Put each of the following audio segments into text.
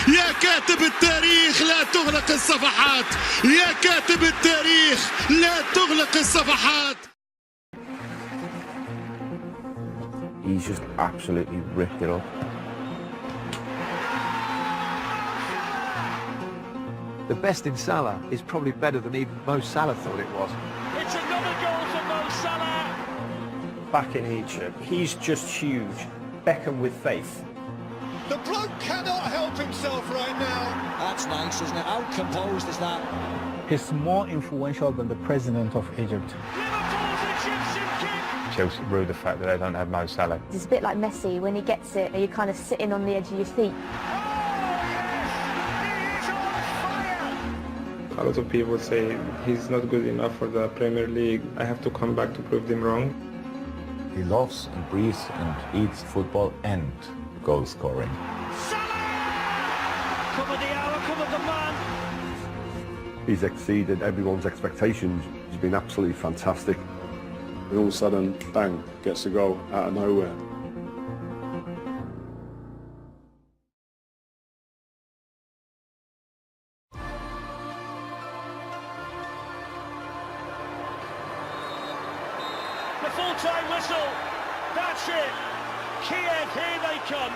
يا كاتب التاريخ لا تغلق الصفحات، يا كاتب التاريخ لا تغلق الصفحات. He's just absolutely ripped it up. The best in Salah is probably better than even Mo Salah thought it was. It's another goal for Mo Salah. Back in Egypt, he's just huge. Beckham with faith. The bloke cannot help himself right now. That's nice, isn't it? How composed is that? He's more influential than the president of Egypt. Liverpool's Egyptian king. Chelsea rue the fact that they don't have Mo Salah. It's a bit like Messi. When he gets it, you're kind of sitting on the edge of your seat. A lot of people say he's not good enough for the Premier League. I have to come back to prove them wrong. He loves and breathes and eats football and goal scoring. Come of the hour, come of the man. He's exceeded everyone's expectations. He's been absolutely fantastic. And all of a sudden, bang, gets a goal out of nowhere. The full-time whistle. That's it. Kiev, here they come.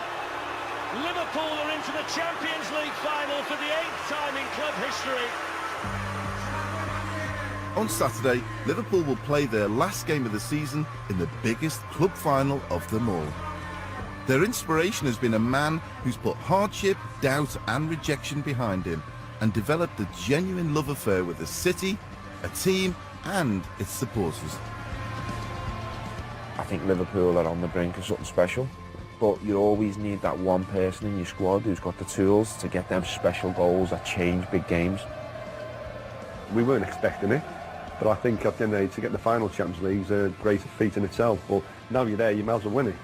Liverpool are into the Champions League final for the 8th time in club history. On Saturday, Liverpool will play their last game of the season in the biggest club final of them all. Their inspiration has been a man who's put hardship, doubt and rejection behind him and developed a genuine love affair with the city, a team and its supporters. I think Liverpool are on the brink of something special, but you always need that one person in your squad who's got the tools to get them special goals that change big games. We weren't expecting it, but I think at the end of the day, to get the final Champions League is a great feat in itself. But now you're there, you might as well win it.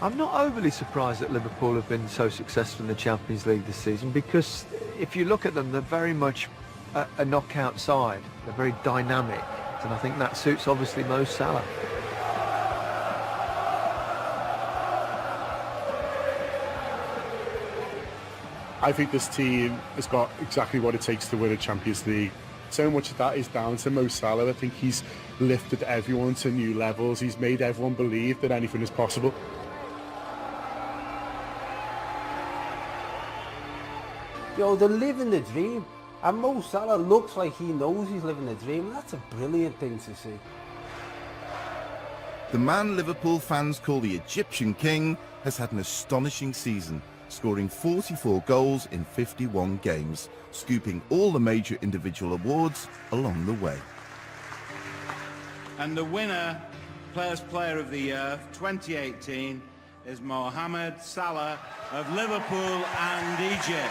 I'm not overly surprised that Liverpool have been so successful in the Champions League this season, because if you look at them, they're very much a knockout side. They're very dynamic, and I think that suits obviously Mo Salah. I think this team has got exactly what it takes to win a Champions League. So much of that is down to Mo Salah. I think he's lifted everyone to new levels. He's made everyone believe that anything is possible. Yo, they're living the dream. And Mo Salah looks like he knows he's living the dream. That's a brilliant thing to see. The man Liverpool fans call the Egyptian King has had an astonishing season, scoring 44 goals in 51 games, scooping all the major individual awards along the way. And the winner, Player of the Year 2018, is Mohamed Salah of Liverpool and Egypt.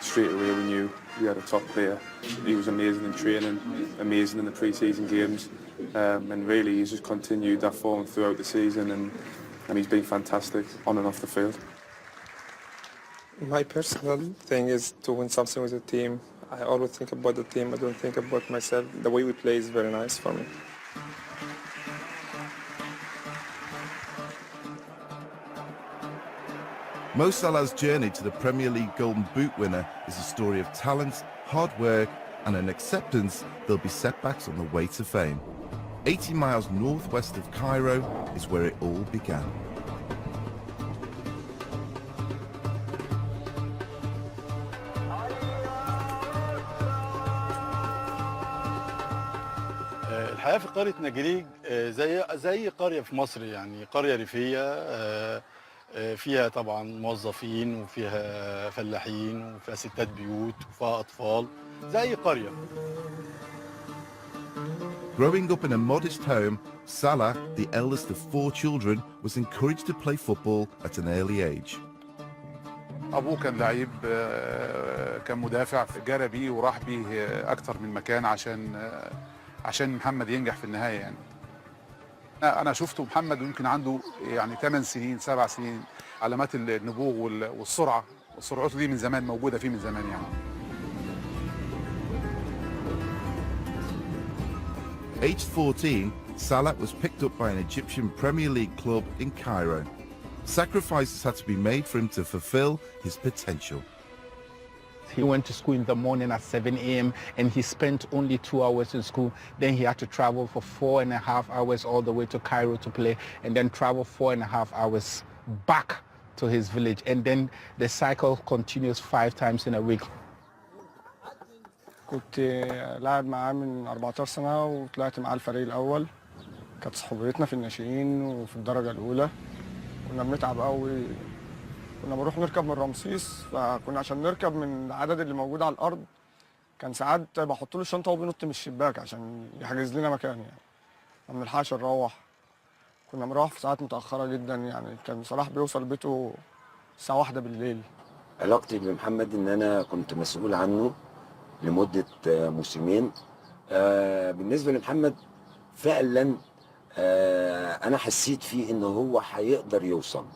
Straight away we knew we had a top player. He was amazing in training, amazing in the pre-season games, and really he's just continued that form throughout the season, and he's been fantastic on and off the field. My personal thing is to win something with the team. I always think about the team, I don't think about myself. The way we play is very nice for me. Mo Salah's journey to the Premier League Golden Boot winner is a story of talent, hard work and an acceptance there'll be setbacks on the way to fame. 80 miles northwest of Cairo is where it all began. الحياة في قرية نجريج زي قرية في مصر، يعني قرية ريفية فيها طبعا موظفين وفيها فلاحين وفيها ستات بيوت وفيها أطفال زي قرية. Growing up in a modest home, Salah, the eldest of 4 children, was encouraged to play football at an early age. أبوه كان لعيب، كان مدافع، جرى بيه وراح بيه أكتر من مكان عشان محمد ينجح في النهاية. يعني أنا شفته محمد يمكن عنده يعني 8 سنين 7 سنين، علامات النبوغ والسرعة، وسرعته دي من زمان موجودة فيه من زمان يعني. Aged 14, Salah was picked up by an Egyptian Premier League club in Cairo. Sacrifices had to be made for him to fulfill his potential. He went to school in the morning at 7 a.m. and he spent only 2 hours in school. Then he had to travel for 4.5 hours all the way to Cairo to play, and then travel 4.5 hours back to his village. And then the cycle continues 5 times in a week. كنت لاعب معاه من 14 سنة وطلعت معاه الفريق الأول. كانت صحوبيتنا في الناشئين وفي الدرجة الأولى. كنا بنتعب قوي. كنا بنروح نركب من رمسيس، فكنا عشان نركب من العدد اللي موجود على الأرض كان ساعات بحط له الشنطة وهو بينط من الشباك عشان يحجز لنا مكان يعني. ما بنلحقش نروح. كنا بنروح في ساعات متأخرة جدا يعني كان صلاح بيوصل بيته الساعة 1 بالليل. علاقتي بمحمد إن أنا كنت مسؤول عنه لمدة موسمين. بالنسبة لمحمد فعلا أنا حسيت فيه إنه هو هيقدر يوصل،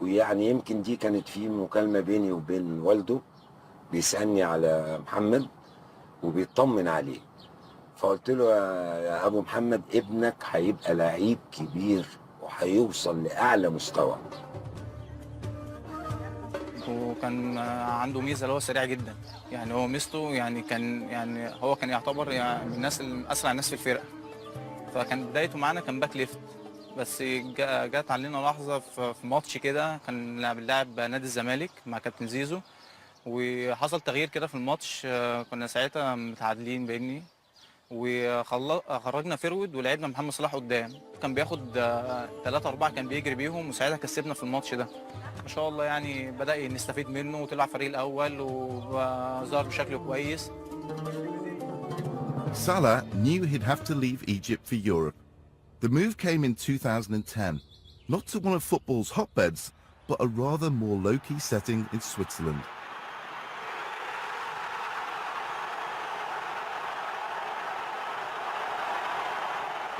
ويعني يمكن دي كانت في مكالمة بيني وبين والده بيسألني على محمد وبيطمن عليه، فقلت له يا أبو محمد ابنك هيبقى لعيب كبير وهيوصل لأعلى مستوى. وكان عنده ميزه اللي هو سريع جدا، يعني هو ميزته يعني هو كان يعتبر يعني من الناس اسرع الناس في الفرقه، فكان بدايته معانا كان باك ليفت، بس جت علينا لحظه في ماتش كده كان بنلعب نادي الزمالك مع كابتن زيزو، وحصل تغيير كده في الماتش. كنا ساعتها متعادلين بيني وخرجنا فيرود ولعبنا محمد صلاح قدام، كان بياخد 3-4 كان بيجري بيهم، وساعتها كسبنا في الماتش ده ما شاء الله. يعني بدأ نستفيد منه وطلع فريق الأول وظهر بشكل كويس. Salah knew he'd have to leave Egypt for Europe. The move came in 2010, not to one of football's hotbeds, but a rather more low-key setting in Switzerland.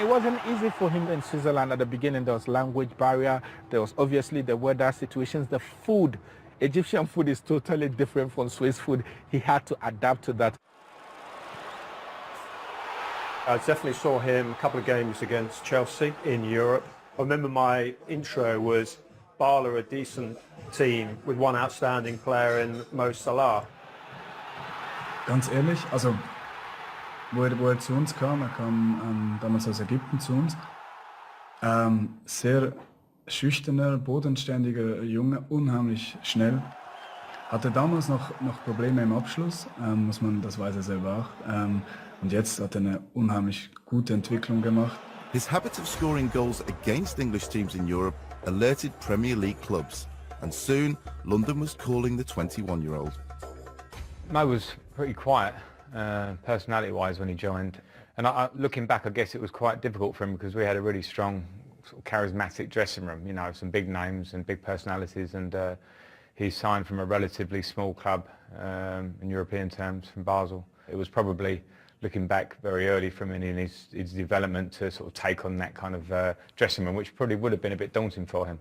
It wasn't easy for him in Switzerland at the beginning. There was language barrier. There was obviously the weather situations, the food. Egyptian food is totally different from Swiss food. He had to adapt to that. I definitely saw him a couple of games against Chelsea in Europe. I remember my intro was Bala, a decent team with one outstanding player in Mo Salah. Ganz ehrlich, also wo er zu uns kam, er kam damals aus Ägypten zu uns, sehr schüchterner, bodenständiger Junge, unheimlich schnell. Hatte damals noch Probleme im Abschluss, das weiß er selber auch. Und jetzt hat er eine unheimlich gute Entwicklung gemacht. His habit of scoring goals against English teams in Europe alerted Premier League clubs, and soon London was calling the 21-year-old. Mo was pretty quiet, personality-wise, when he joined. And looking back, I guess it was quite difficult for him because we had a really strong, sort of charismatic dressing room, you know, some big names and big personalities. And he signed from a relatively small club in European terms, from Basel. It was probably looking back very early from him in his development to sort of take on that kind of dressing room, which probably would have been a bit daunting for him.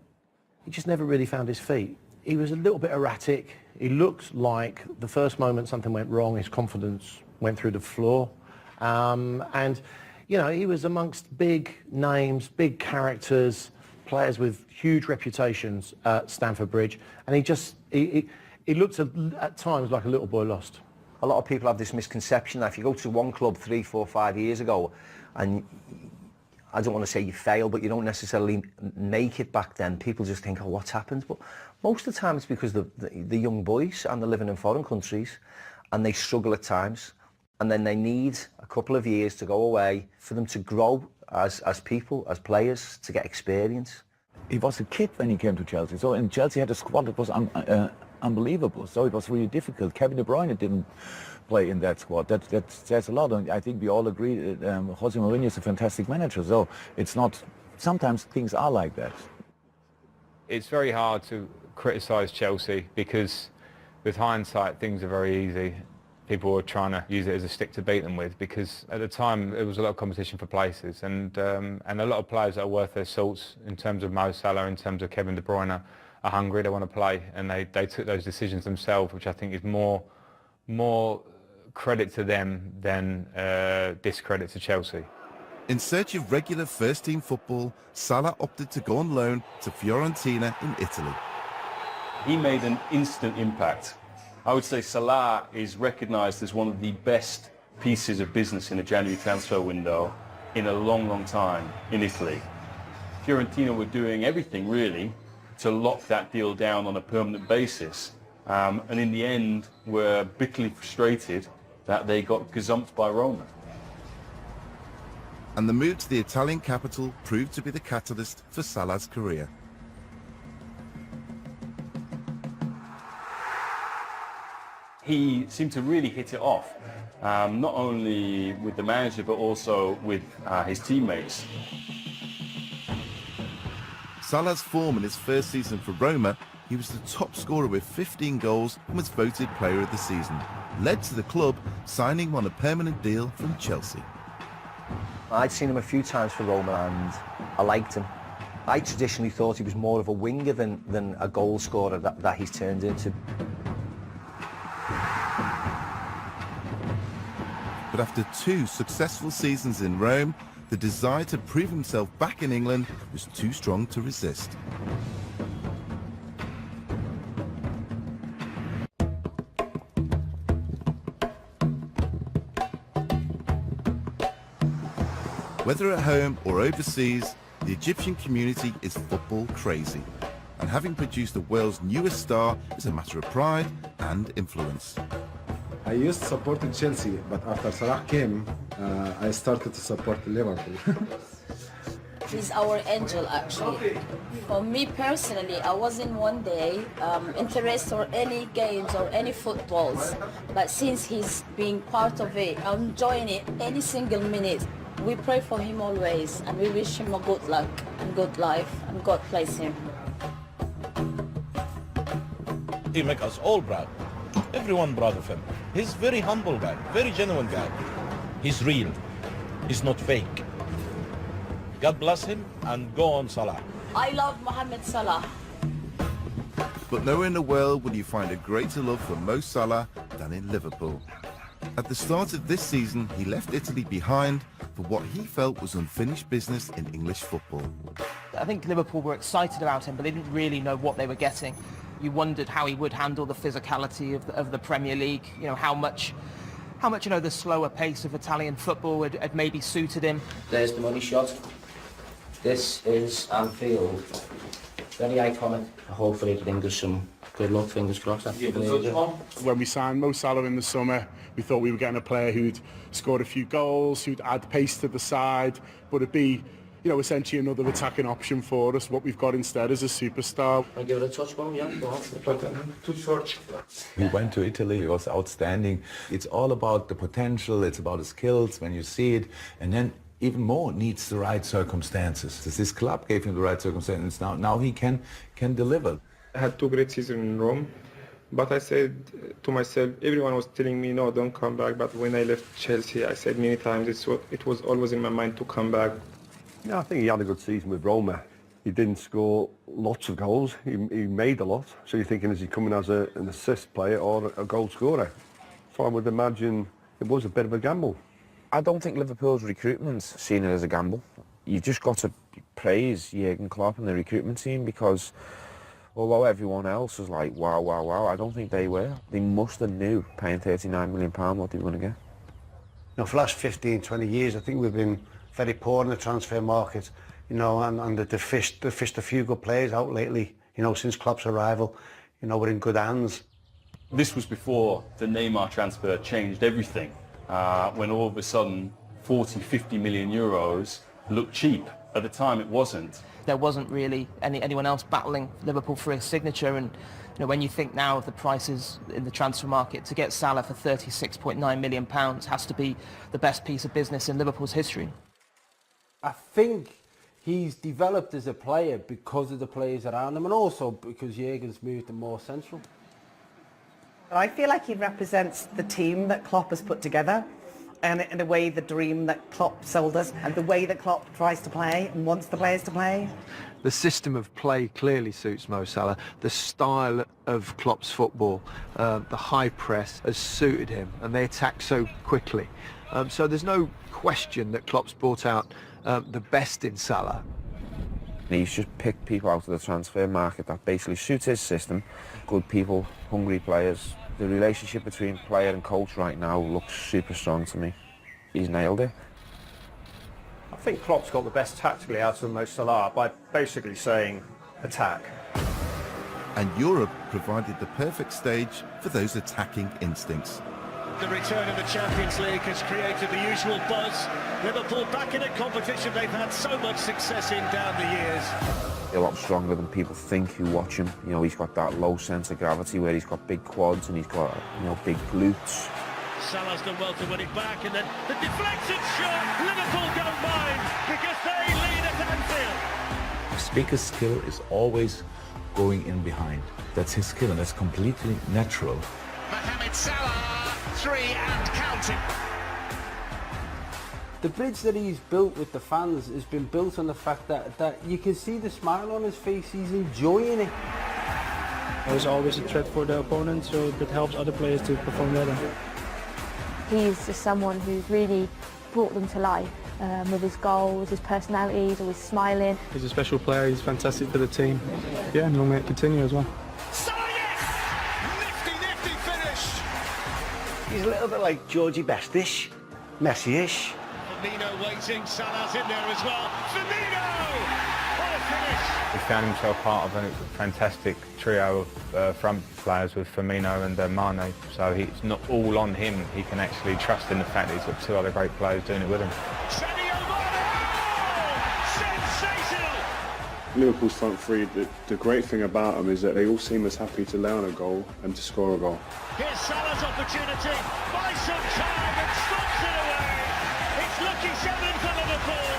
He just never really found his feet. He was a little bit erratic. He looked like the first moment something went wrong, his confidence went through the floor. And, you know, he was amongst big names, big characters, players with huge reputations at Stamford Bridge. And he looked at times like a little boy lost. A lot of people have this misconception that if you go to one club 3, 4, 5 years ago and I don't want to say you fail, but you don't necessarily make it back then, people just think, oh, what's happened? But most of the time it's because the young boys and they're living in foreign countries and they struggle at times, and then they need a couple of years to go away for them to grow as people, as players, to get experience. He was a kid when he came to Chelsea, so in Chelsea had a squad that was unbelievable, so it was really difficult. Kevin De Bruyne didn't play in that squad. That says a lot, and I think we all agree Jose Mourinho is a fantastic manager, so it's not, sometimes things are like that. It's very hard to criticise Chelsea because with hindsight things are very easy. People were trying to use it as a stick to beat them with, because at the time there was a lot of competition for places, and a lot of players that are worth their salts in terms of Mo Salah, in terms of Kevin De Bruyne, are hungry, they want to play, and they took those decisions themselves, which I think is more credit to them than discredit to Chelsea. In search of regular first-team football, Salah opted to go on loan to Fiorentina in Italy. He made an instant impact. I would say Salah is recognised as one of the best pieces of business in the January transfer window in a long, long time in Italy. Fiorentina were doing everything really to lock that deal down on a permanent basis, and in the end were bitterly frustrated that they got gazumped by Roma. And the move to the Italian capital proved to be the catalyst for Salah's career. He seemed to really hit it off, not only with the manager but also with his teammates. Salah's form in his first season for Roma, he was the top scorer with 15 goals and was voted player of the season, led to the club signing on a permanent deal from Chelsea. I'd seen him a few times for Roma and I liked him. I traditionally thought he was more of a winger than a goal scorer that he's turned into. But after 2 successful seasons in Rome, the desire to prove himself back in England was too strong to resist. Whether at home or overseas, the Egyptian community is football crazy. And having produced the world's newest star is a matter of pride and influence. I used to support Chelsea, but after Salah came, I started to support Liverpool. He's our angel, actually. For me personally, I wasn't one day interested in any games or any footballs, but since he's being part of it, I'm enjoying it any single minute. We pray for him always, and we wish him a good luck and good life, and God bless him. He makes us all proud. Everyone proud of him. He's very humble guy, very genuine guy. He's real. He's not fake. God bless him and go on Salah. I love Mohamed Salah. But nowhere in the world will you find a greater love for Mo Salah than in Liverpool. At the start of this season, he left Italy behind for what he felt was unfinished business in English football. I think Liverpool were excited about him, but they didn't really know what they were getting. You wondered how he would handle the physicality of the Premier League, you know, how much the slower pace of Italian football had maybe suited him. There's the money shot. This is Anfield. Very iconic. Hopefully it brings us some good luck, fingers crossed. When we signed Mo Salah in the summer, we thought we were getting a player who'd scored a few goals, who'd add pace to the side, but it'd be, you know, essentially another attacking option for us. What we've got instead is a superstar. I'll give it a touch, Mo, yeah, go on. Too short. He went to Italy, he was outstanding. It's all about the potential, it's about the skills when you see it, and then even more needs the right circumstances. This club gave him the right circumstances. Now he can deliver. I had 2 great seasons in Rome, but I said to myself, everyone was telling me, no, don't come back. But when I left Chelsea, I said many times, it was always in my mind to come back. Yeah, I think he had a good season with Roma. He didn't score lots of goals. He made a lot. So you're thinking, is he coming as an assist player or a goal scorer? So I would imagine it was a bit of a gamble. I don't think Liverpool's recruitment's seen it as a gamble. You've just got to praise Jurgen Klopp and the recruitment team, because although everyone else was like, wow, wow, wow, I don't think they were. They must have knew, paying £39 million, what they were going to get. You know, for the last 15, 20 years, I think we've been very poor in the transfer market, you know, and they've fished a few good players out lately, you know, since Klopp's arrival. You know, we're in good hands. This was before the Neymar transfer changed everything, when all of a sudden 40, 50 million euros looked cheap. At the time it wasn't. There wasn't really anyone else battling Liverpool for his signature, and you know, when you think now of the prices in the transfer market, to get Salah for £36.9 million has to be the best piece of business in Liverpool's history. I think he's developed as a player because of the players around him, and also because Jurgen's moved him more central. I feel like he represents the team that Klopp has put together, and in a way the dream that Klopp sold us, and the way that Klopp tries to play and wants the players to play. The system of play clearly suits Mo Salah. The style of Klopp's football, the high press has suited him, and they attack so quickly. So there's no question that Klopp's brought out the best in Salah. He's just picked people out of the transfer market that basically suits his system. Good people, hungry players. The relationship between player and coach right now looks super strong to me. He's nailed it. I think Klopp's got the best tactically out of Mo Salah by basically saying attack. And Europe provided the perfect stage for those attacking instincts. The return of the Champions League has created the usual buzz. Liverpool back in a competition they've had so much success in down the years. A lot stronger than people think who watch him. You know, he's got that low sense of gravity where he's got big quads and he's got, you know, big glutes. Salah's done well to win it back, and then the deflected shot. Liverpool don't mind because they lead at Anfield. Speaker's skill is always going in behind. That's his skill, and that's completely natural. Mohamed Salah, 3 and counting. The bridge that he's built with the fans has been built on the fact that you can see the smile on his face. He's enjoying it. There's always a threat for the opponent, so that helps other players to perform better. He's just someone who's really brought them to life with his goals, his personality, he's always smiling. He's a special player, he's fantastic for the team. Yeah, and long may it continue as well. Nifty finish. He's a little bit like Georgie Best-ish, Messi-ish. Firmino waiting, Salah's in there as well. Firmino! What a finish! He found himself part of a fantastic trio of front players with Firmino and Mane, so it's not all on him. He can actually trust in the fact that he's got 2 other great players doing it with him. Liverpool's front three, the great thing about them is that they all seem as happy to lay on a goal and to score a goal. Here's Salah's opportunity, buys some time and stops it away. It's lucky 7 for Liverpool.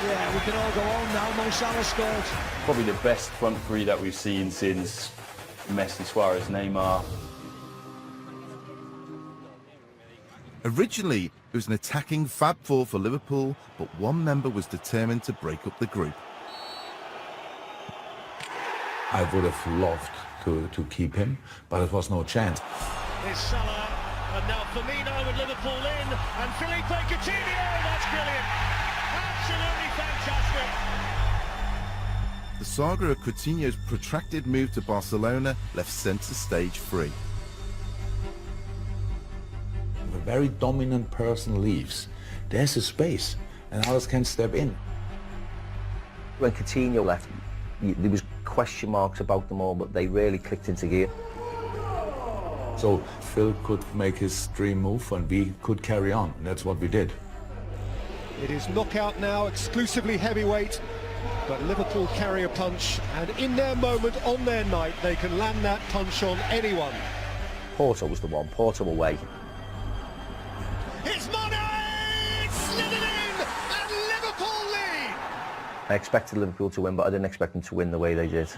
Yeah, we can all go on now. Mo Salah scored. Probably the best front three that we've seen since Messi, Suarez, Neymar. Originally, it was an attacking Fab Four for Liverpool, but one member was determined to break up the group. I would have loved to keep him, but it was no chance. Here's Salah, and now Firmino and Liverpool in, and Felipe Coutinho, that's brilliant. Absolutely fantastic. The saga of Coutinho's protracted move to Barcelona left centre stage free. If a very dominant person leaves, there's a space, and others can step in. When Coutinho left, there was question marks about them all, but they really clicked into gear. So Phil could make his dream move and we could carry on, and that's what we did. It is knockout now, exclusively heavyweight, but Liverpool carry a punch, and in their moment, on their night, they can land that punch on anyone. Porto was the one, Porto away. It's Mane! Slid it in, and Liverpool lead! I expected Liverpool to win, but I didn't expect them to win the way they did.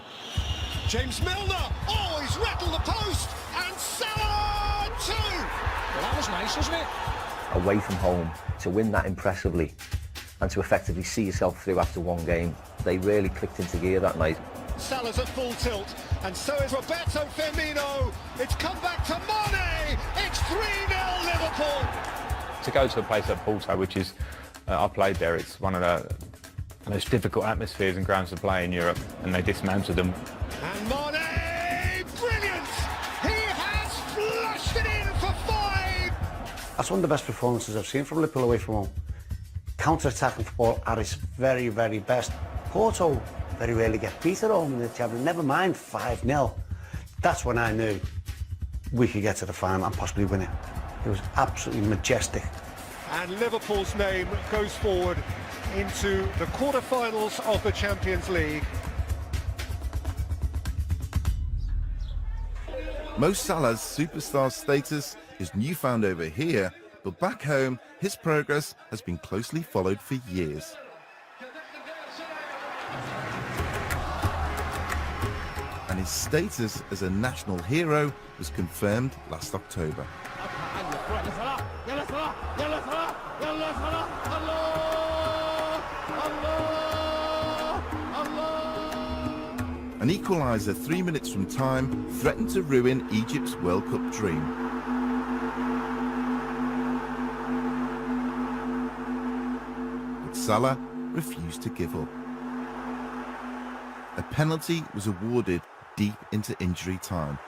James Milner, oh, he's rattled the post, and Salah too! Well, that was nice, wasn't it? Away from home, to win that impressively, and to effectively see yourself through after one game, they really clicked into gear that night. Salah's at full tilt, and so is Roberto Firmino. It's come back to Mane. It's 3-0 Liverpool. To go to a place like Porto, which is, I played there, it's one of the most difficult atmospheres and grounds to play in Europe, and they dismantled them. And Mane, brilliant! He has flushed it in for 5. That's one of the best performances I've seen from Liverpool away from home. Counter-attacking football at its very, very best. Porto very rarely get beat at home in the Champions, never mind 5-0. That's when I knew we could get to the final and possibly win it. It was absolutely majestic. And Liverpool's name goes forward into the quarter-finals of the Champions League. Mo Salah's superstar status is newfound over here, but back home, his progress has been closely followed for years. And his status as a national hero was confirmed last October. An equaliser 3 minutes from time threatened to ruin Egypt's World Cup dream. Salah refused to give up. A penalty was awarded deep into injury time.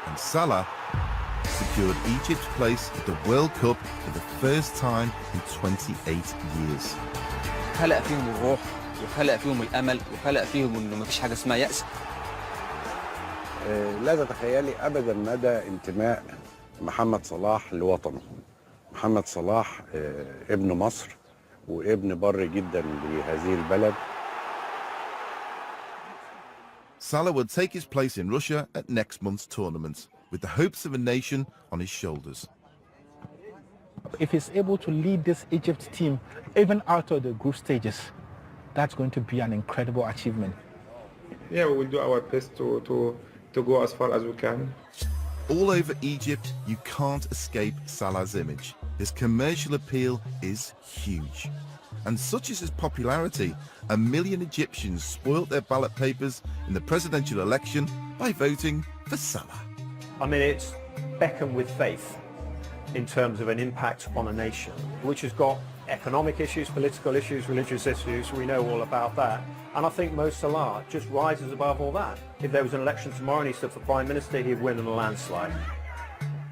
And Salah secured Egypt's place at the World Cup for the first time in 28 years. خلق فيهم الروح وخلق فيهم الأمل وخلق فيهم إنه مفيش حاجة اسمها يأس. لا تتخيلي أبدا مدى انتماء محمد صلاح لوطنه. محمد صلاح ابن مصر وابن بر جدا لهذه البلد. Salah will take his place in Russia at next month's tournament, with the hopes of a nation on his shoulders. If he's able to lead this Egypt team even out of the group stages, that's going to be an incredible achievement. Yeah, we will do our best to go as far as we can. All over Egypt, you can't escape Salah's image. His commercial appeal is huge. And such is his popularity, 1 million Egyptians spoilt their ballot papers in the presidential election by voting for Salah. I mean, it's Beckham with faith in terms of an impact on a nation, which has got economic issues, political issues, religious issues. We know all about that. And I think Mo Salah just rises above all that. If there was an election tomorrow and he stood for Prime Minister, he'd win in a landslide.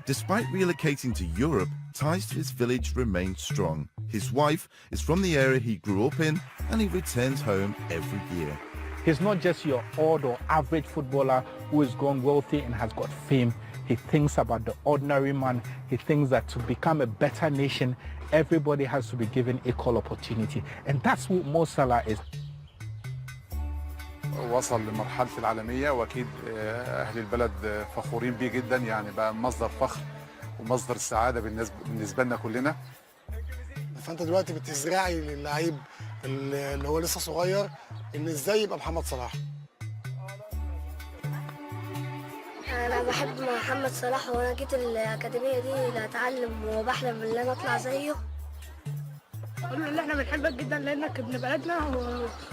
Despite relocating to Europe, ties to his village remain strong. His wife is from the area he grew up in, and he returns home every year. He's not just your odd or average footballer who has gone wealthy and has got fame. He thinks about the ordinary man. He thinks that to become a better nation, everybody has to be given equal opportunity. And that's what Mo Salah is. وصل لمرحلة العالمية وأكيد أهل البلد فخورين بيه جدا يعني بقى مصدر فخر ومصدر السعادة بالنسبة لنا كلنا. فأنت دلوقتي بتزرعي للعيب اللي هو لسه صغير إن إزاي يبقى محمد صلاح. أنا بحب محمد صلاح وأنا جيت الأكاديمية دي لأتعلم وبحلم إن أنا أطلع زيه. قلنا ان احنا بنحبك جدا لانك ابن بلدنا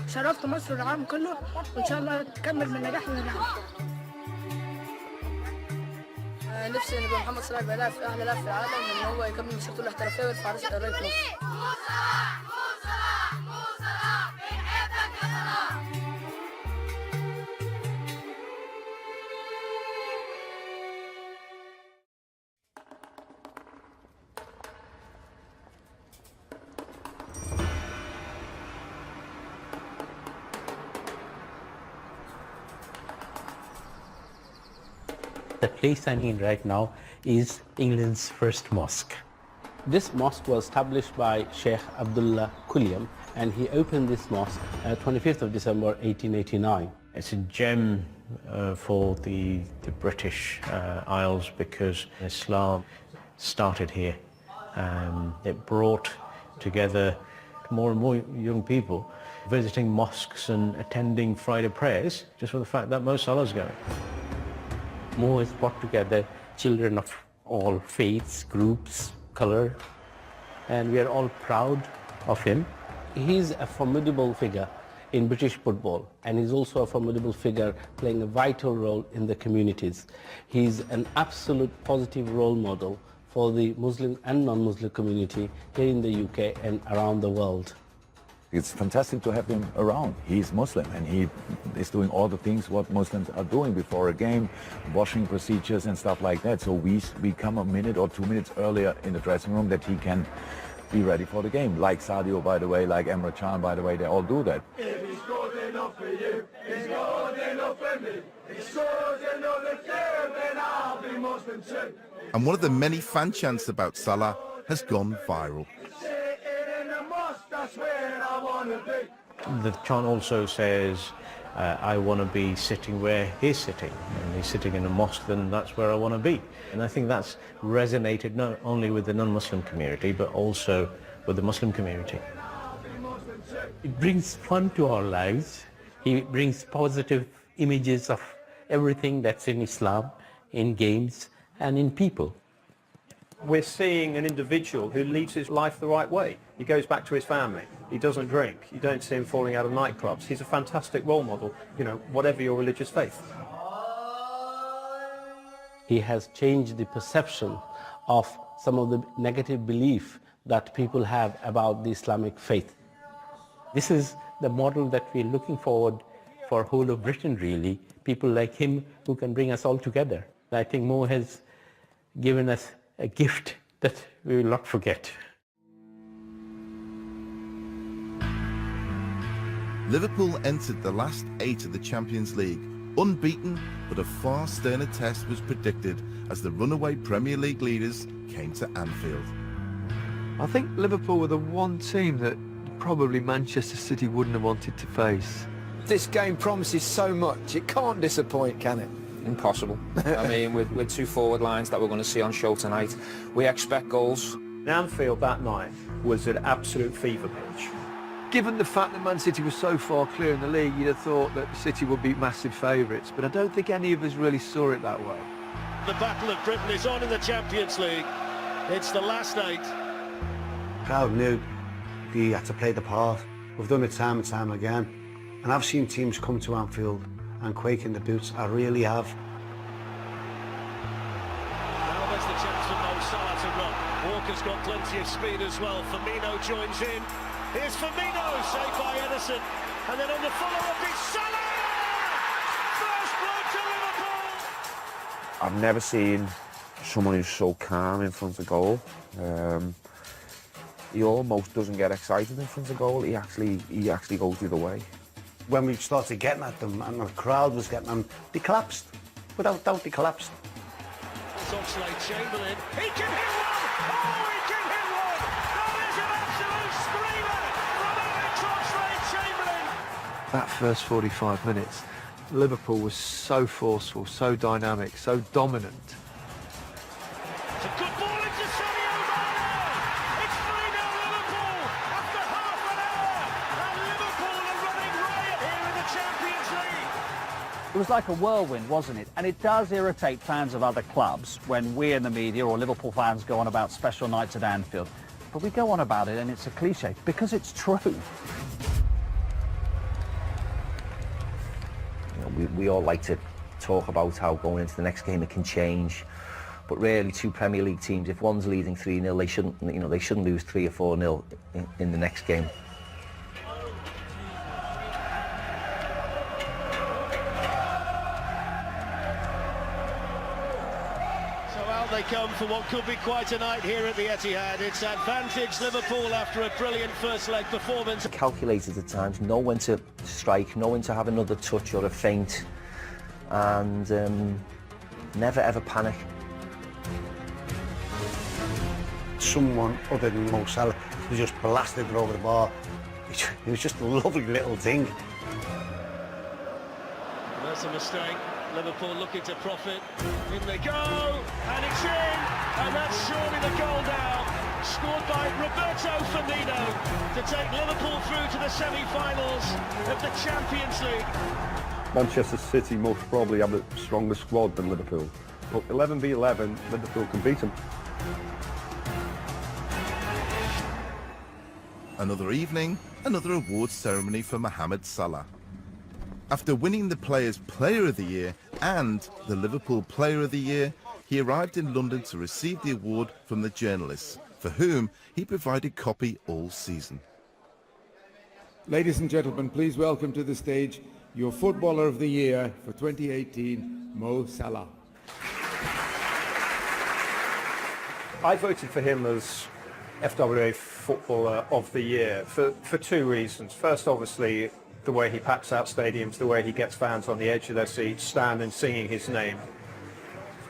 وشرفت مصر والعالم كله وان شاء الله تكمل من نجاح لنجاح. نفسي ان يبقى محمد صلاح يبقى لاعب في احلى لاعب في العالم وان هو يكمل مسيرته الاحترافيه ويرفع راس رايه مصر. The place I'm in right now is England's first mosque. This mosque was established by Sheikh Abdullah Kuliam, and he opened this mosque 25th of December 1889. It's a gem for the British Isles because Islam started here. It brought together more and more young people visiting mosques and attending Friday prayers just for the fact that Mo Salah's going. Mo has brought together children of all faiths, groups, color, and we are all proud of him. He's a formidable figure in British football, and he's also a formidable figure playing a vital role in the communities. He's an absolute positive role model for the Muslim and non-Muslim community here in the UK and around the world. It's fantastic to have him around. He's Muslim and he is doing all the things what Muslims are doing before a game, washing procedures and stuff like that. So we come a minute or 2 minutes earlier in the dressing room that he can be ready for the game. Like Sadio, by the way, like Emre Can, by the way, they all do that. If he's good enough for you, he's good enough for me. He's good enough for you, then I'll be Muslim too. And one of the many fan chants about Salah has gone viral. The chant also says, I want to be sitting where he's sitting. And he's sitting in a mosque, then that's where I want to be. And I think that's resonated not only with the non-Muslim community, but also with the Muslim community. It brings fun to our lives. He brings positive images of everything that's in Islam, in games, and in people. We're seeing an individual who leads his life the right way. He goes back to his family. He doesn't drink. You don't see him falling out of nightclubs. He's a fantastic role model, you know, whatever your religious faith. He has changed the perception of some of the negative belief that people have about the Islamic faith. This is the model that we're looking forward for whole of Britain, really. People like him who can bring us all together. I think Mo has given us a gift that we will not forget. Liverpool entered the last 8 of the Champions League, unbeaten, but a far sterner test was predicted as the runaway Premier League leaders came to Anfield. I think Liverpool were the one team that probably Manchester City wouldn't have wanted to face. This game promises so much, it can't disappoint, can it? Impossible. I mean, with 2 forward lines that we're going to see on show tonight, we expect goals. Anfield that night was an absolute fever pitch. Given the fact that Man City was so far clear in the league, you'd have thought that City would be massive favourites, but I don't think any of us really saw it that way. The Battle of Britain is on in the Champions League. It's the last 8. Crowd knew he had to play the part. We've done it time and time again. And I've seen teams come to Anfield and quake in the boots. I really have. Now there's the chance for Mo Salah to run. Walker's got plenty of speed as well. Firmino joins in. Here's Firmino, saved by Ederson. And then on the follow-up is Salah! First blood to Liverpool! I've never seen someone who's so calm in front of goal. He almost doesn't get excited in front of goal. He actually goes the other way. When we started getting at them and the crowd was getting them, they collapsed. Without doubt, they collapsed. It's Oxlade-Chamberlain. He can hit one! Oh, he can hit one! That is an absolute screamer from Alex Oxlade-Chamberlain! That first 45 minutes, Liverpool was so forceful, so dynamic, so dominant. It's a good ball into Sadio Mane! It's 3-0 Liverpool after half an hour! And Liverpool are running riot here in the Champions League! It was like a whirlwind, wasn't it? And it does irritate fans of other clubs when we in the media or Liverpool fans go on about special nights at Anfield. But we go on about it and it's a cliche because it's true. We all like to talk about how going into the next game it can change, but really 2 Premier League teams, if one's leading 3-0, they shouldn't lose 3 or 4-0 in the next game. So out they come for what could be quite a night here at the Etihad. It's advantage Liverpool after a brilliant first leg performance. Calculated at times, know when to strike, know when to have another touch or a feint, and never ever panic. Someone other than Mo Salah who just blasted it over the bar. It was just a lovely little thing. That's a mistake. Liverpool looking to profit. In they go, and it's in, and that's surely the goal now. Scored by Roberto Firmino to take Liverpool through to the semi-finals of the Champions League. Manchester City most probably have a stronger squad than Liverpool, but 11 v 11, Liverpool can beat them. Another evening, another awards ceremony for Mohamed Salah. After winning the Players' Player of the Year and the Liverpool Player of the Year, he arrived in London to receive the award from the journalists, for whom he provided copy all season. Ladies and gentlemen, please welcome to the stage your Footballer of the Year for 2018, Mo Salah. I voted for him as FWA Footballer of the Year for 2 reasons. First, obviously, the way he packs out stadiums, the way he gets fans on the edge of their seats, standing, singing his name.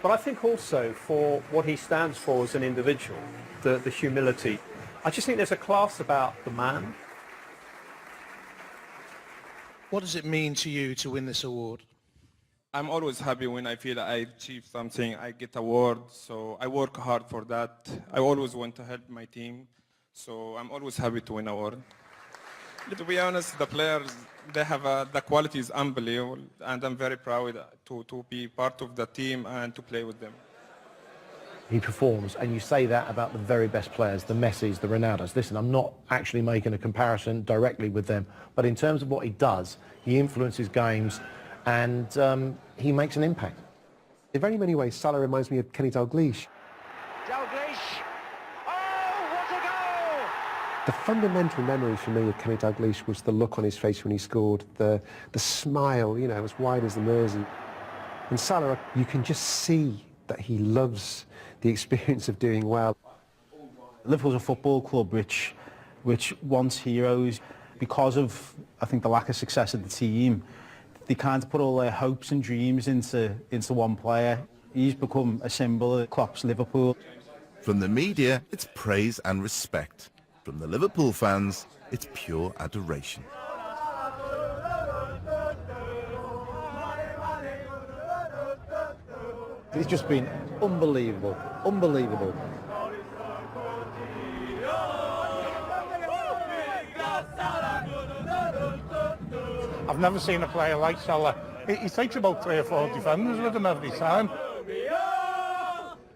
But I think also for what he stands for as an individual, the humility. I just think there's a class about the man. What does it mean to you to win this award? I'm always happy when I feel I achieve something, I get award, so I work hard for that. I always want to help my team, so I'm always happy to win award. To be honest, the players, they have the quality is unbelievable, and I'm very proud to be part of the team and to play with them. He performs, and you say that about the very best players, the Messis, the Ronaldos. Listen, I'm not actually making a comparison directly with them, but in terms of what he does, he influences games, and he makes an impact. In very many ways, Salah reminds me of Kenny Dalglish. Dalglish! Oh, what a goal! The fundamental memory for me of Kenny Dalglish was the look on his face when he scored, the smile, you know, as wide as the Mersey. And Salah, you can just see that he loves the experience of doing well. Liverpool's a football club which wants heroes. Because of, I think, the lack of success of the team, they can't put all their hopes and dreams into one player. He's become a symbol of Klopp's Liverpool. From the media, it's praise and respect. From the Liverpool fans, it's pure adoration. It's just been unbelievable, unbelievable. I've never seen a player like Salah. He takes about 3 or 4 defenders with him every time.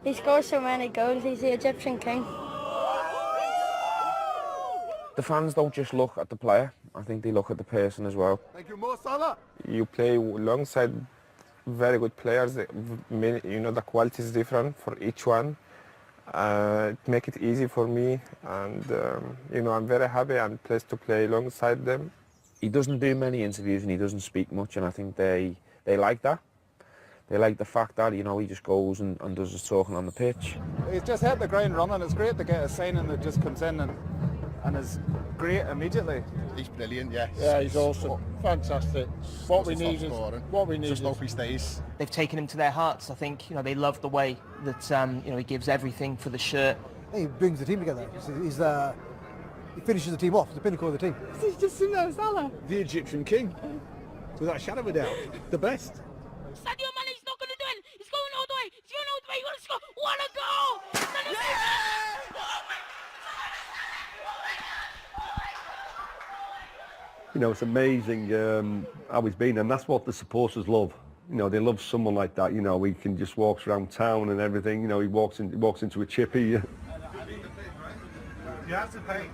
He scores so many goals, he's the Egyptian king. The fans don't just look at the player, I think they look at the person as well. Thank you, Mo Salah. You play alongside very good players. You know, the quality is different for each one. It makes it easy for me, and you know, I'm very happy and pleased to play alongside them. He doesn't do many interviews and he doesn't speak much, and I think they like that. They like the fact that, you know, he just goes and does his talking on the pitch. He's just hit the ground running. It's great to get a signing that just comes in and is great immediately. He's brilliant, yes. Yeah, he's awesome. Fantastic. What we need is hope he stays. They've taken him to their hearts. I think, you know, they love the way that you know, he gives everything for the shirt. He brings the team together. He finishes the team off. He's the pinnacle of the team. He's just Salah. The Egyptian king, without a shadow of a doubt, the best. Sadio Mane's not going to do it. He's going all the way. He's going all the way. He's going to score. What a goal! You know, it's amazing how he's been, and that's what the supporters love. You know, they love someone like that. You know, he can just walk around town and everything. You know, he walks into a chippy. You have to pay.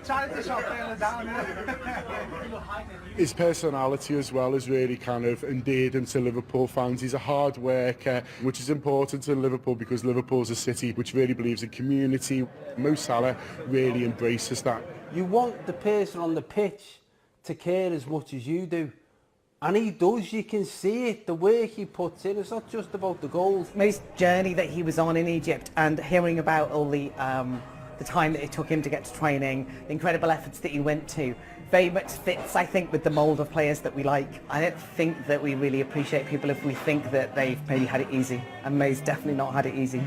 Charity shop down. His personality as well has really kind of endeared him to Liverpool fans. He's a hard worker, which is important in Liverpool because Liverpool's a city which really believes in community. Mo Salah really embraces that. You want the person on the pitch to care as much as you do. And he does, you can see it, the work he puts in. It's not just about the goals. Most journey that he was on in Egypt, and hearing about all the time that it took him to get to training, the incredible efforts that he went to, very much fits, I think, with the mould of players that we like. I don't think that we really appreciate people if we think that they've maybe had it easy, and May's definitely not had it easy.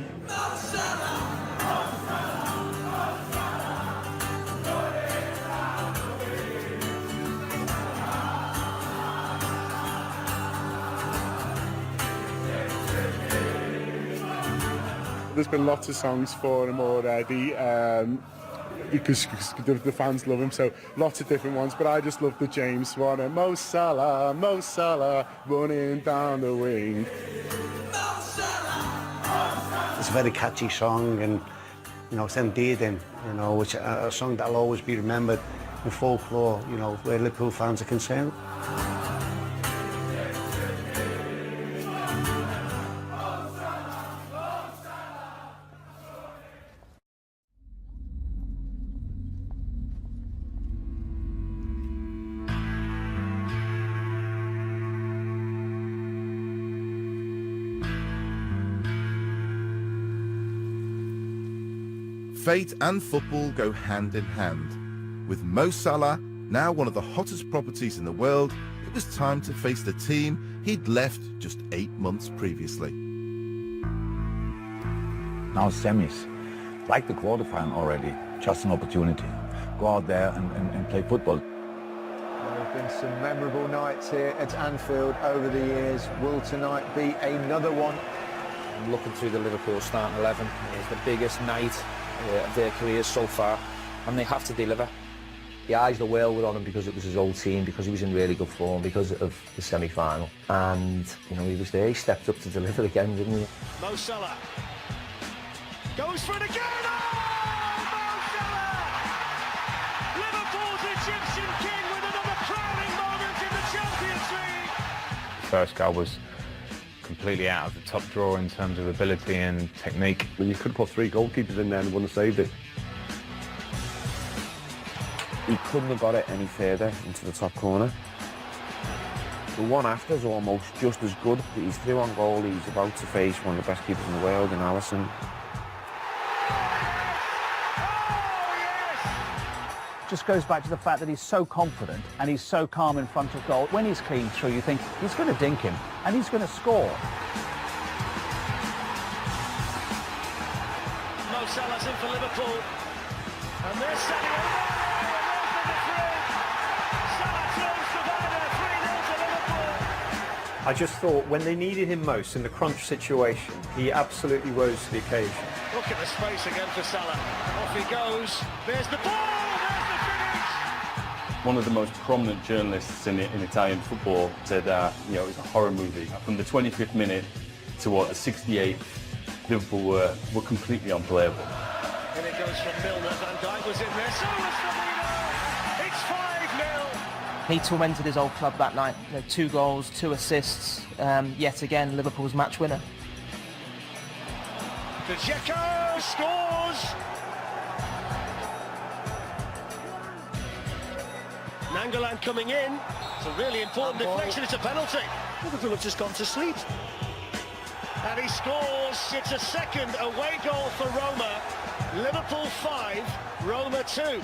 There's been lots of songs for him already because the fans love him, so lots of different ones, but I just love the James one. Mo Salah, running down the wing. It's a very catchy song, and you know, it's endearing, you know, which a song that'll always be remembered in folklore, you know, where Liverpool fans are concerned. Fate and football go hand in hand. With Mo Salah, now one of the hottest properties in the world, it was time to face the team he'd left just 8 months previously. Now semis, like the quarterfinal already, just an opportunity. Go out there and play football. There have been some memorable nights here at Anfield over the years. Will tonight be another one? I'm looking through the Liverpool starting 11. It's the biggest night of their careers so far, and they have to deliver. The eyes of the world were on him because it was his old team, because he was in really good form, because of the semi-final. And, you know, he was there, he stepped up to deliver again, didn't he? Mo Salah goes for it again! Oh, Mo Salah! Liverpool's Egyptian king with another crowning moment in the Champions League! First goal was completely out of the top drawer in terms of ability and technique. Well, you could have put 3 goalkeepers in there and wouldn't have saved it. He couldn't have got it any further into the top corner. The one after is almost just as good. He's through on goal. He's about to face one of the best keepers in the world in Alisson. Just goes back to the fact that he's so confident and he's so calm in front of goal. When he's clean through, you think he's going to dink him and he's going to score. Mo Salah's in for Liverpool, and there's Sadio Mane, Salah throws the banner, 3-0 to Liverpool. I just thought when they needed him most in the crunch situation, he absolutely rose to the occasion. Look at the space again for Salah. Off he goes. There's the ball. There's the finish. One of the most prominent journalists in Italian football said, you know, it was a horror movie. From the 25th minute to what, the 68th, Liverpool were completely unplayable. And it goes from Milner. Van Dijk was in there. So was Firmino. It's 5-0. He tormented his old club that night. 2 goals, 2 assists. Yet again, Liverpool's match winner. Dzeko scores. Nangolan coming in. It's a really important deflection. It's a penalty. Liverpool have just gone to sleep. And he scores. It's a second away goal for Roma. Liverpool 5, Roma 2.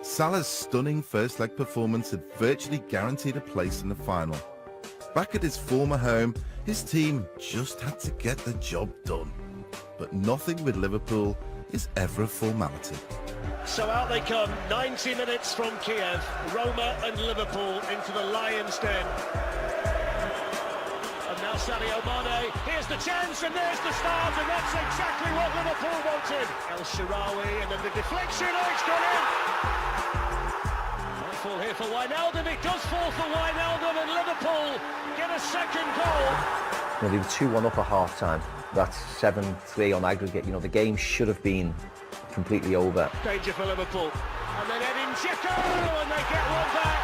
Salah's stunning first-leg performance had virtually guaranteed a place in the final. Back at his former home, his team just had to get the job done. But nothing with Liverpool is ever a formality. So out they come, 90 minutes from Kiev, Roma and Liverpool into the Lions' Den. And now Sadio Mane, here's the chance and there's the start, and that's exactly what Liverpool wanted. El Shaarawy, and then the deflection, oh, it's gone in! Might fall here for Wijnaldum, it does fall for Wijnaldum, and Liverpool get a second goal. They were 2-1 up at half-time. That's 7-3 on aggregate. The game should have been completely over. Danger for Liverpool. And then Edin Dzeko, and they get one back.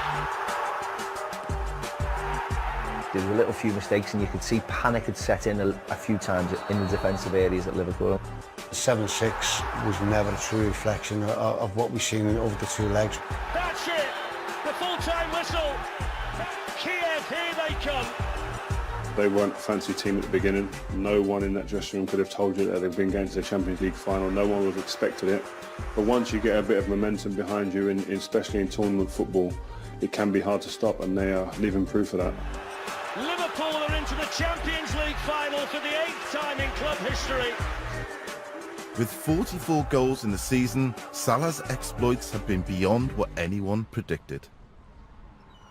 There were a few mistakes, and you could see panic had set in a few times in the defensive areas at Liverpool. 7-6 was never a true reflection of what we've seen over the 2 legs. That's it. The full-time whistle. Kiev, here they come. They weren't a fancy team at the beginning. No one in that dressing room could have told you that they've been going to the Champions League final. No one would have expected it. But once you get a bit of momentum behind you, especially in tournament football, it can be hard to stop, and they are living proof of that. Liverpool are into the Champions League final for the 8th time in club history. With 44 goals in the season, Salah's exploits have been beyond what anyone predicted.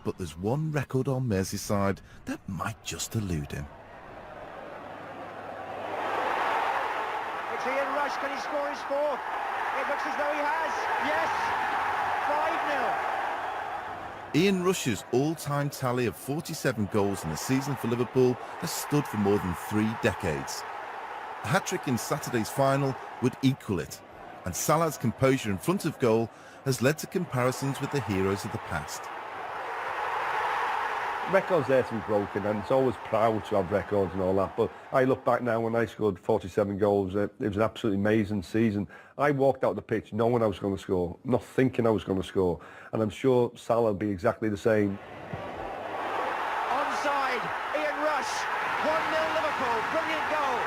But there's one record on Merseyside that might just elude him. It's Ian Rush, can he score his 4th? It looks as though he has, yes, 5-0. Ian Rush's all-time tally of 47 goals in the season for Liverpool has stood for more than 3 decades. A hat-trick in Saturday's final would equal it, and Salah's composure in front of goal has led to comparisons with the heroes of the past. Records there to be broken, and it's always proud to have records and all that, but I look back now when I scored 47 goals, it was an absolutely amazing season. I walked out the pitch knowing I was going to score, not thinking I was going to score, and I'm sure Salah will be exactly the same. Onside, Ian Rush, 1-0 Liverpool, brilliant goal.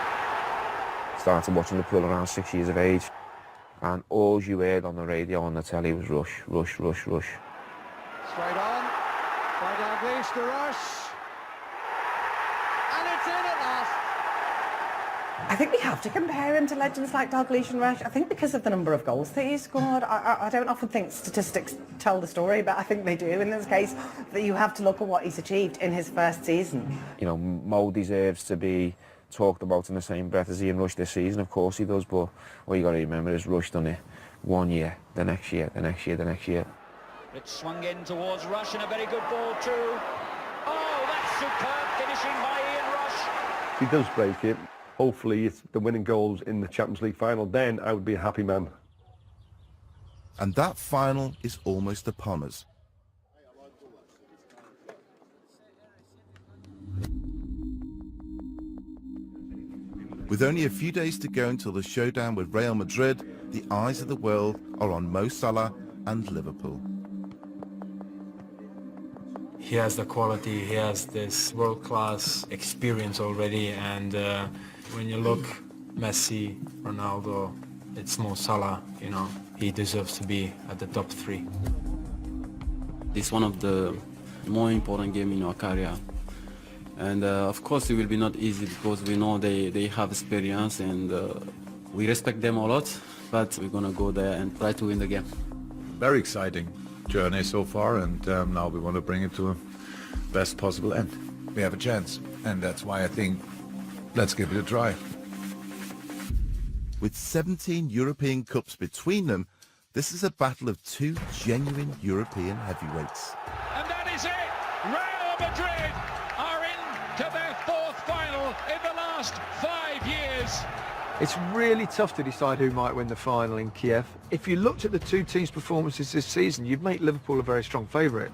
Started watching Liverpool around 6 years of age, and all you heard on the radio on the telly was rush, rush, rush, rush. Straight on. By Dalglish to Rush. And it's in at last. I think we have to compare him to legends like Dalglish and Rush. I think because of the number of goals that he scored. I don't often think statistics tell the story, but I think they do in this case. That you have to look at what he's achieved in his first season. Mo deserves to be talked about in the same breath as Ian Rush this season. Of course he does, but what you got to remember is Rush done it 1 year, the next year, the next year, the next year. It's swung in towards Rush, and a very good ball too. Oh, that's superb finishing by Ian Rush. If he does break it, hopefully it's the winning goals in the Champions League final, then I would be a happy man. And that final is almost upon us. With only a few days to go until the showdown with Real Madrid, the eyes of the world are on Mo Salah and Liverpool. He has the quality, he has this world-class experience already, and when you look Messi, Ronaldo, it's Mo Salah, you know, he deserves to be at the top 3. It's one of the more important games in our career. And of course it will be not easy because we know they have experience and we respect them a lot, but we're going to go there and try to win the game. Very exciting journey so far, and now we want to bring it to a best possible end. We have a chance, and that's why I think let's give it a try. With 17 European Cups between them, this is a battle of 2 genuine European heavyweights. And that is it! Real Madrid are into their 4th final in the last 5 years. It's really tough to decide who might win the final in Kiev. If you looked at the 2 teams' performances this season, you'd make Liverpool a very strong favourite.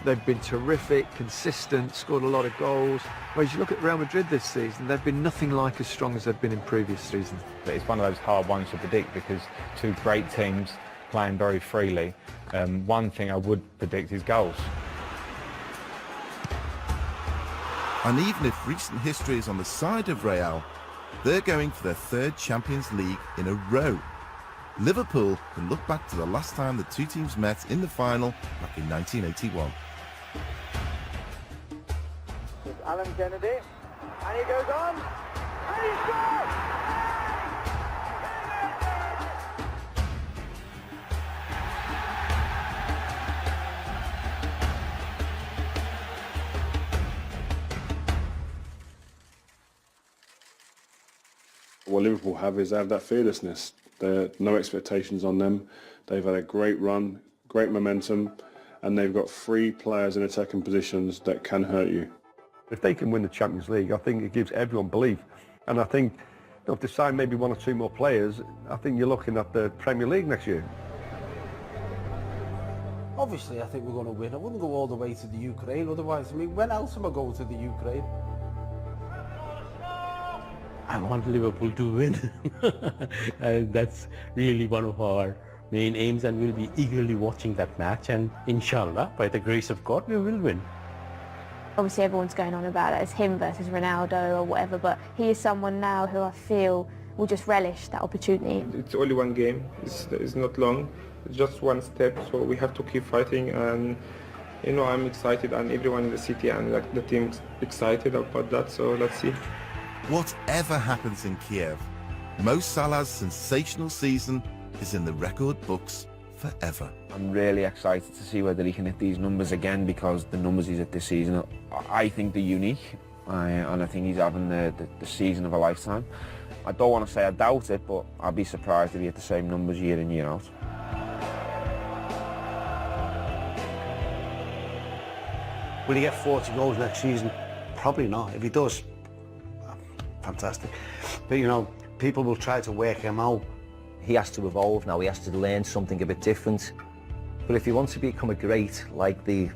They've been terrific, consistent, scored a lot of goals. Whereas you look at Real Madrid this season, they've been nothing like as strong as they've been in previous seasons. It's one of those hard ones to predict because 2 great teams playing very freely. One thing I would predict is goals. And even if recent history is on the side of Real, they're going for their 3rd Champions League in a row. Liverpool can look back to the last time the 2 teams met in the final back in 1981. Alan Kennedy, and he goes on, and he scores! What Liverpool have is they have that fearlessness. There are no expectations on them. They've had a great run, great momentum, and they've got 3 players in attacking positions that can hurt you. If they can win the Champions League, I think it gives everyone belief. And I think if they sign maybe 1 or 2 more players, I think you're looking at the Premier League next year. Obviously, I think we're going to win. I wouldn't go all the way to the Ukraine otherwise. I mean, when else am I going to the Ukraine? I want Liverpool to win. And that's really one of our main aims, and we'll be eagerly watching that match, and inshallah, by the grace of God, we will win. Obviously everyone's going on about it as him versus Ronaldo or whatever, but he is someone now who I feel will just relish that opportunity. It's only one game, it's not long, it's just one step, so we have to keep fighting, and you know, I'm excited and everyone in the city and like the team's excited about that, so let's see. Whatever happens in Kiev, Mo Salah's sensational season is in the record books forever. I'm really excited to see whether he can hit these numbers again, because the numbers he's hit this season, I think they're unique, and I think he's having the season of a lifetime. I don't want to say I doubt it, but I'd be surprised if he hit the same numbers year in, year out. Will he get 40 goals next season? Probably not. If he does, fantastic. But you know, people will try to work him out. He has to evolve now, he has to learn something a bit different. But if he wants to become a great, like the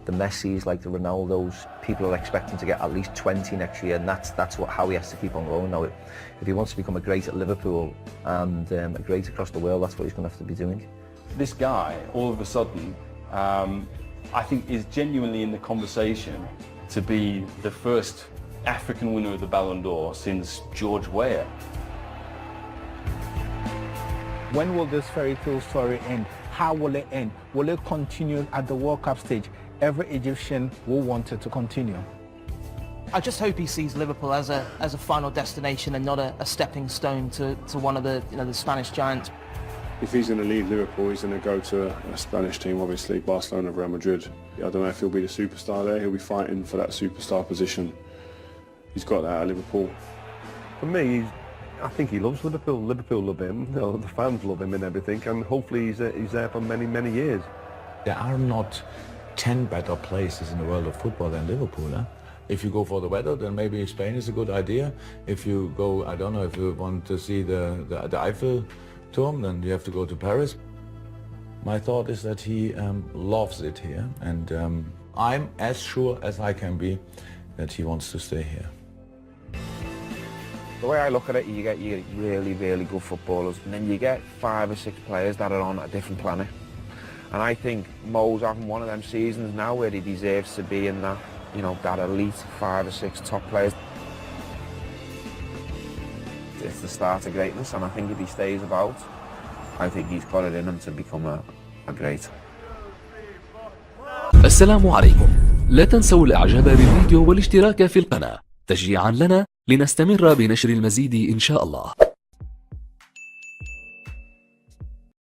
Messis, like the Ronaldos, people are expecting to get at least 20 next year, and that's how he has to keep on going now. If he wants to become a great at Liverpool and a great across the world, that's what he's going to have to be doing. This guy, all of a sudden, I think is genuinely in the conversation to be the first African winner of the Ballon d'Or since George Weah. When will this fairy tale story end? How will it end? Will it continue at the World Cup stage? Every Egyptian will want it to continue. I just hope he sees Liverpool as a final destination and not a stepping stone to one of the the Spanish giants. If he's going to leave Liverpool, he's going to go to a Spanish team, obviously, Barcelona, Real Madrid. I don't know if he'll be the superstar there. He'll be fighting for that superstar position. He's got that at Liverpool. For me, I think he loves Liverpool. Liverpool love him. You know, the fans love him and everything, and hopefully he's there for many, many years. There are not 10 better places in the world of football than Liverpool. Huh? If you go for the weather, then maybe Spain is a good idea. If you go, I don't know, if you want to see the Eiffel Tomb, then you have to go to Paris. My thought is that he loves it here, and I'm as sure as I can be that he wants to stay here. The way I look at it, you get really, really good footballers, and then you get 5 or 6 players that are on a different planet. And I think Mo's having one of them seasons now where he deserves to be in that, you know, that elite 5 or 6 top players. It's the start of greatness, and I think if he stays about, I think he's got it in him to become a great. السلام عليكم. لا تنسوا الاعجاب بالفيديو والاشتراك في القناة تشجيعا لنا لنستمر بنشر المزيد إن شاء الله.